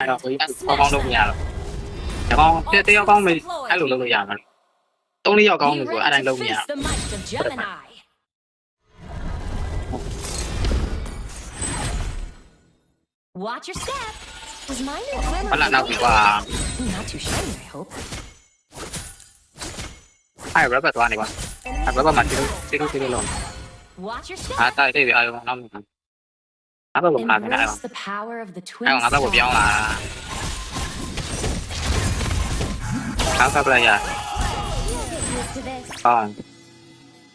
အဲ့တော့ကိုကြီးကောင်းလုပ်ရတော့ဒါကောင်းတယောက်ကောင်းမယ်အဲ့လိုလုပ်လို့ရမှာ3 4ယောက်ကောင်းလို့ဆိုအဲ့တိုင်းလုပ်နေရ Watch your step. Was mine a glimmer? ဘာလာနောက်ပြီကွာ Not too shiny, I hope. အဲ့ rubber သွားနေကွာအဲ့ rubber မှာတီးလို့ Watch your step. အားတိုက်တယ်အာရုံနောက်မှာအဲ့ဘက်ကမှာနေအဲ့ Embrace the power of the အဲ့ twin ငါဘက်ကိုပြောင်းလာခေါင်းကပ်လိုက်ရ You'll get used to this. ဟော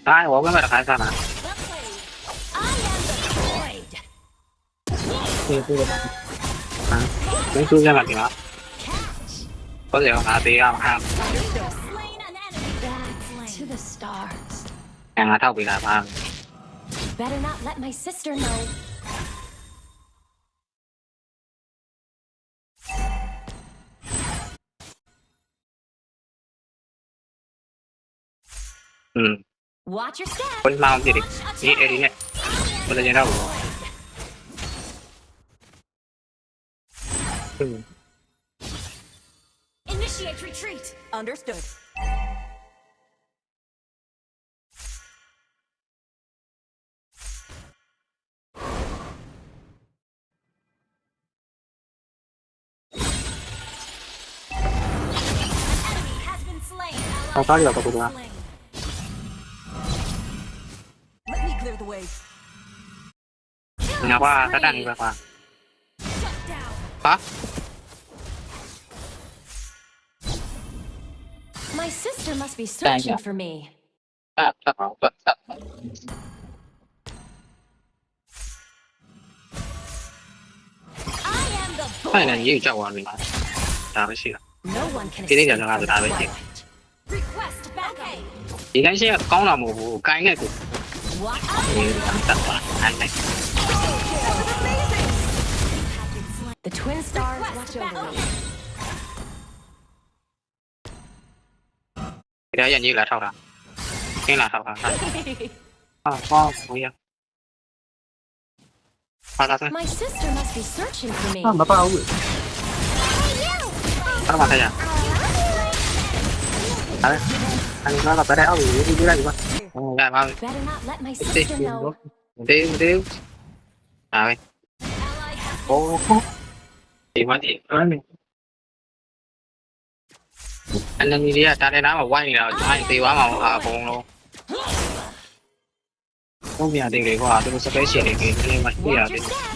တိုင်းဝေါကမဲ့တစ်ခါစားမှာ I am the void. ပြေးပြေးဟာဘယ်ဆိုရမှာဒီမှာ Catch. ဘာလဲငါသေးရမှာ Slain an enemy. Back to the stars. ငါထောက်ပေးတာပါ Better not let my sister know. อืม Watch your step. คนเมาสิดินี่เอดีเนี่ยมันจะยังได้หรอ Initiate retreat. Understood. เอาข้าวเดียวกับกูดูนะ Let me clear the way. งาว่าถ้าดังกว่า Shut down. ปะ My sister must be searching for me. ตัดเอาตัด I am the ใช่นั่น void. ยี่เจ้าวันนี้ตาไม่เชื่อ No one can Cái đấy escape giờ nó làm from được the ai vậy chị? twilight. Request backup. อีกแค่เชื่อก้องเราหมูไก่เนี่ยกู Watch นี่ตัดว่าอันไหน the twin stars watch over me. เดี๋ยวอย่างนี้ละเท่ากันนี่ละเท่ากันอ้าวพ่อคุยอ่ะมาตัดเลย My sister must be searching for me. มาเปล่าถ้ามาใครอ่ะอะไรอันนี้เราไปได้เอาอยู่ที่ได้อยู่ป่ะได้มา Better not let my เดี๋ sister know. ยวเอาไปโอ้ดีมากดีอันนั้นนี่ตาในน้ำแบบว่ายนี่เราจะให้ตีว่ามาหาโป่งเราต้องมีอะไรดีกว่าดูสเปเชียลดีๆนี่มันที่อะไร Watch your step.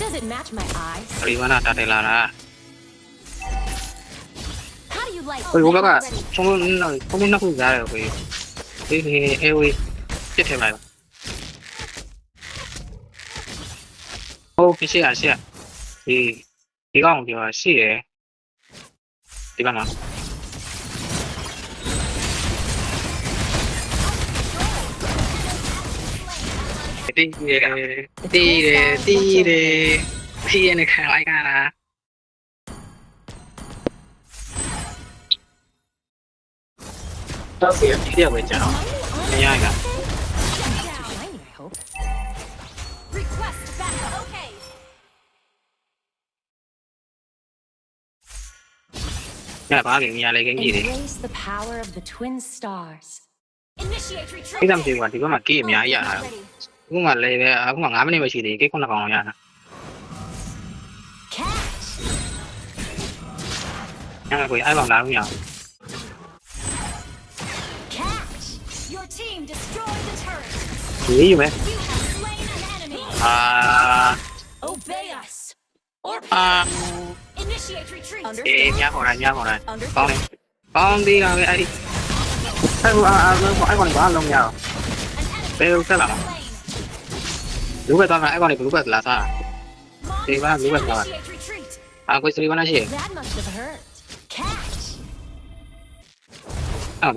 Does it match my eyes? ปริมาณตาในลานะ How do you like เฮ้ยผมก็ already? ช่วงนั้นนักศึกษาเลยเฮ้ยเอ้ยเจ็ดเท่าไหร่โอ้พี่เชี่ยดีกว่าของเดียวเชี่ยดีป่ะมั้งตีพี่ในแข่งรายการนะต้องเสียเรียกไปจ้าไม่ยากอ่ะ Not too shiny, I hope. Request backup. Okay. แค่ป้าเก่งมีอะไรเก่งกี่ดิ Embrace the power of the twin stars. Initiate retreat. ที่ทำจริงกว่าที่ว่ามากี้มีอะไรอย่างไรกูมาเลยเลยกูมางานไม่ได้มาชี้ดิแค่คนละกองอย่างนะ Catch. ยังไงกูไอ้บางร้านกูอย่าง Catch. Your team destroyed the turret. นี่อยู่ไหม You have slain an enemy. อ่า Obey us. Or อ่า initiate retreat. เอ๊ะมีอะไรกองเลยกองดีกันไอ้ไอ้กูไอ้คนนี้บ้านลงยาว An enemy เบลเท่าไหร่ slain. รู้ไปตอนไหนไอ้คนนี้รู้ไปหลายท่า Đi ba, đúng rồi. Initiate retreat. กูซื้อวันนั้นสิ That must have hurt. Catch.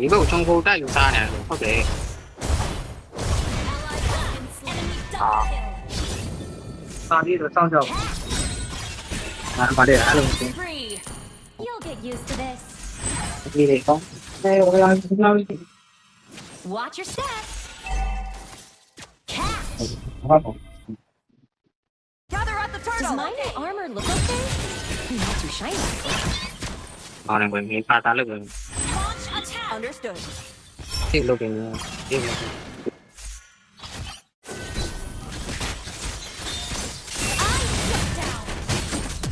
มีพวกชงพูได้อยู่ท่าเนี่ยโอเค Enemy double kill. ตอนนี้เราต้องจบมาเดี๋ยวลงจริง Free. You'll get used to this. มีเด็กต้องเร็วเวลาเรา Watch your step. Catch. ครับผม Gather at the turret. Does my new armor look okay? Not too shiny. အော်နေဝင်ပါတာလို့ပြော Launch attack. Understood. သိလို့ပြင်သိလို့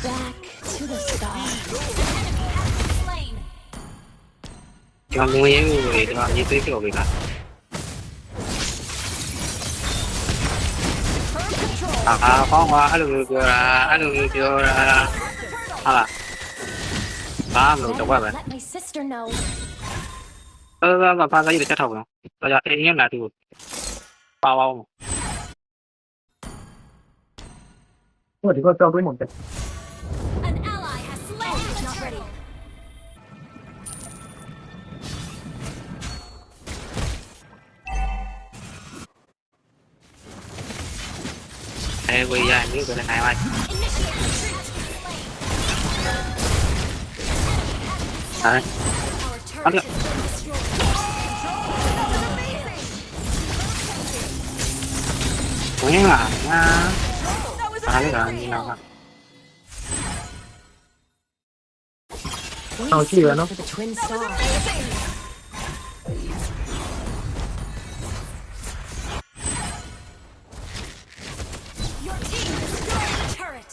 Back to the start. ကျွန်တော်ဝင်ရေးကိုဒီမှာရေးသွေးပြောပေးတာ ကောင်းပါအဲ့လိုပြောတာအဲ့လိုပြောတာဟာဘာမလို့တော့ပဲ Let my sister know. ဘာဖာစားရတဲ့ချက်ထောက်တော့ဒါကြအင်းရလာတူပါပါအောင်ဟိုဒီကောကြောက်သွင်းမှာ An ally has slain the turtle. အဲဝေးရနေကြတယ်နိုင်ပါ Initiate retreat. ဟာ Our turret has been destroyed. ဝင်လာနာအားလည်းကနေတော့ We see for the twin stars. Your team destroyed the turret.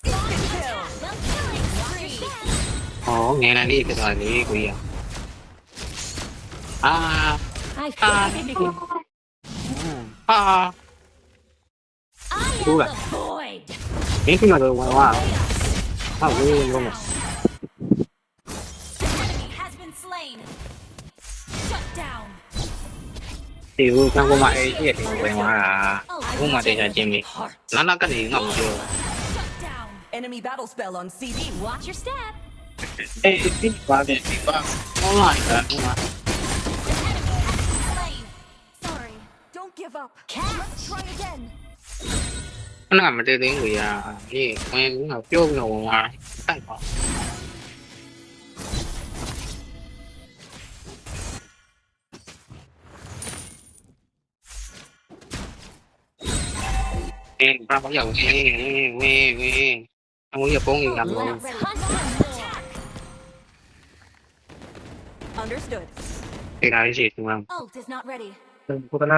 Instant kill. Well, killing spree. ဟောငယ်နေဖြစ်သွားလေကိုကြီးအာ I အာ feel အာ I am Cool. the void. မင်းကတော့ဝင်သွားဟာဝေးလုံး Enemy has been slain. Shut down. ဒီဦးကံကမအေးရဲ့ဝင်သွားတာဘုမတေချာချင်းပြီ Heart. နာနာကနေငါ့ကိုပြော Shut down. Enemy battle spell on CD. Watch your step. အေးဒီပါတယ်ဒီပါ online ကဟိုမှာ Slain. Sorry. Don't give up. Let's try again. ခဏမတည်သေးဘူးရာဒီဝင်ငါပြောပြီးတော့ဝင်သွားတိုက်ပါအေးဘာမှမရဘူးဝေးအမွေးပုံကြီးလာလို့ Let's hunt some more. Understood. ဒီလာရှိသူက Ult is not ready. ဘုဒ္ဓနာ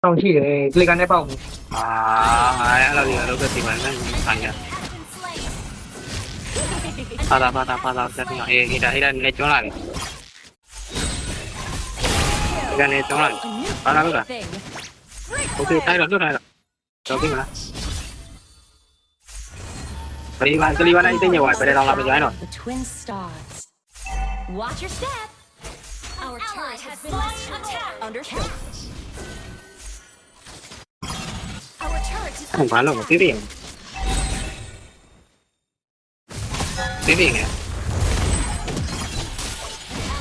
တောင်းရှိတယ်ကလစ်ကနေပေါ့ အာအဲ့လိုရလို့ဒီမှာလည်းဆိုင်ရ Has been slain. ပါတာဆက်ပြီးအေးဒါနေကျွန်းလာတယ်ဒီကနေကျွန်းလာတယ် A new Para, para. thing.โอเคထိုင်တော့လွတ်ထိုင်တော့တော့ပြီမလားဘယ်မှာကလေးဝနိုင်တင်ရပါဘယ်တော့လာမကြိုင်းတော့ The twin stars. Watch your step. Our turret has been destroyed. Understood. Our turret is ဘာလို့မသိသေးဘူးသိသေးငယ်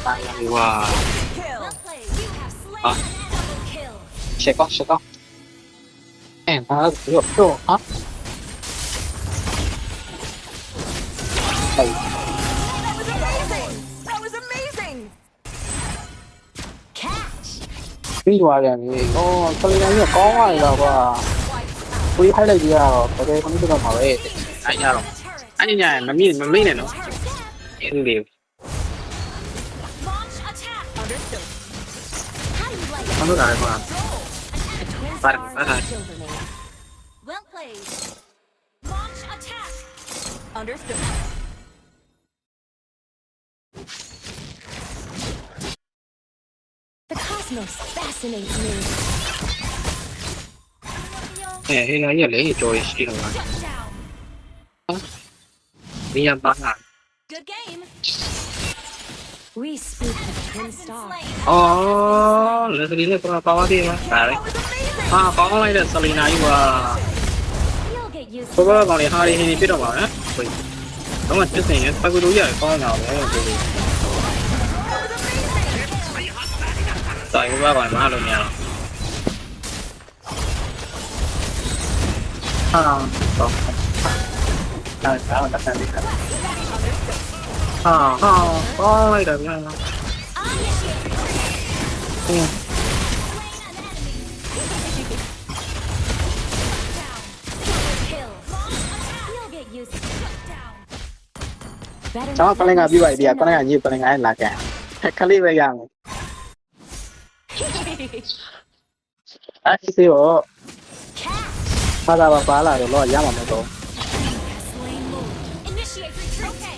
ပါရဝါ Kill. well played. You have slain Ah. an enemy kill. ရှက်ကောဘာလို့တော့ဟာ That was amazing. Catch. ပြီးသွားတယ်လေဩကလေးတိုင်းကောင်းသွားတယ်တော့ကွာကိုကြီးခိုင်းလိုက်ကြတော့တကယ်ကောင်းတော့မှာပဲအဲ့ရတော့ The turret. အဲ့ညာမမိနဲ့နော် Turret down. အဲ့ဒီ Launch attack. Understood. How do you like ဘာလို့လဲကွာ it? The twin Para, stars para. have killed me. Well played. Launch attack. Understood. The cosmos fascinates me. ဟဲ့ဟဲ့ရလေကြော်ရရှိတော့ Shut down. ဒီရပါလား Good game. We speak the twin Has been stars. slain. အော်လက်စလီနဲ့ပါဝါသေးလားဒါလေ That was amazing. ဟာကောင်းလိုက်တဲ့ဆလီနာကြီးကွာ You'll get used ဘ to ဘ it. ကောင်လေးဟာရီဟင်းပြတော့ပါနော်ဟိုတော့တစ်စင်ရပတ်ကူလို့ရတယ်ကောင်းတာပဲဒီလိုတိုင်ဘဘကောင်မအားလို့မရတော့ဟာတော့တက်တယ်ဟာကောင်းလိုက်တယ်ဗျာ I initiate retreat. Slain an enemy. better ကျွန်တော်ကလည်းငါပြပါပြီကလည်းငါကြီးကလည်းငါလာကန်ခလေးပဲရမယ်အဲ့ဒီရော Catch. ဘာသာပါလာတော့ရမှာမဟုတ်တော့ Slain Lord. Initiate retreat. Okay.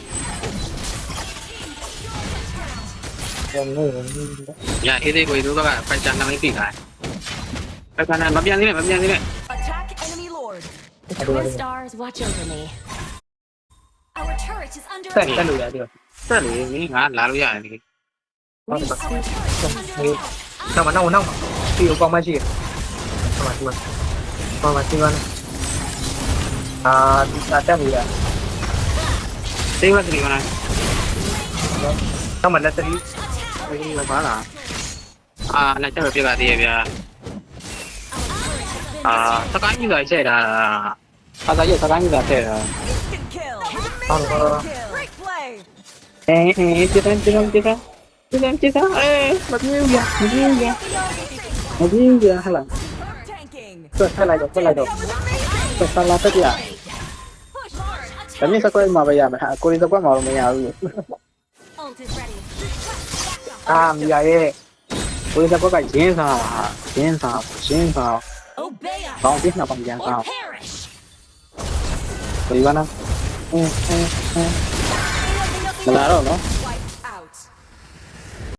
ကျွန်တော် ညာအေးသေးကိုတို့ကဖိုက်ချန်နာမည်ပြီးတာဖိုက်ချန်နာမပြန်သေးနဲ့ Attack enemy lord. The twin stars watch over me. Our turret is under ဆက် attack. တက်လို့ရတယ် ဆက်လေမင်းငါလာလို့ရတယ်လေ Our turret is under attack. နောက်မှာဒီကိုကောင်းမှရှိတယ်ဒီမှာကောင်းမှရှိပါနဲ့တက်ပြီလား သိမသိမလား နောက်မှာလက်တရီ ဒီကဘာလားလက်ချက်ပဲပြကသေးရဲ့ဗျာစကိုင်းကြီးကချက်တာဘာသာရဲ့စကိုင်းကြီးကထည့်တာ Instant kill. Oh, Amazing kill. Great play. ကြည့်တယ်မပြေဘူးဗျာမပြေဘူးဗျာဟလာ Tanking. ဆက်လိုက်တော့ That was amazing. ဆက်လာတက်ပြ Push hard. ဒါမျိုးစကွဲမှာပဲရမယ်ဟာကိုရီစကွဲမှာတော့မရဘူး Ult is ready. မရရဲ့ ကိုရီစကွဲကရင်းစား Obey us ကောင်းပြစ်နောက်ပိုင်းရန်စား or perish. ကိုရီကနာမလာတော့နော်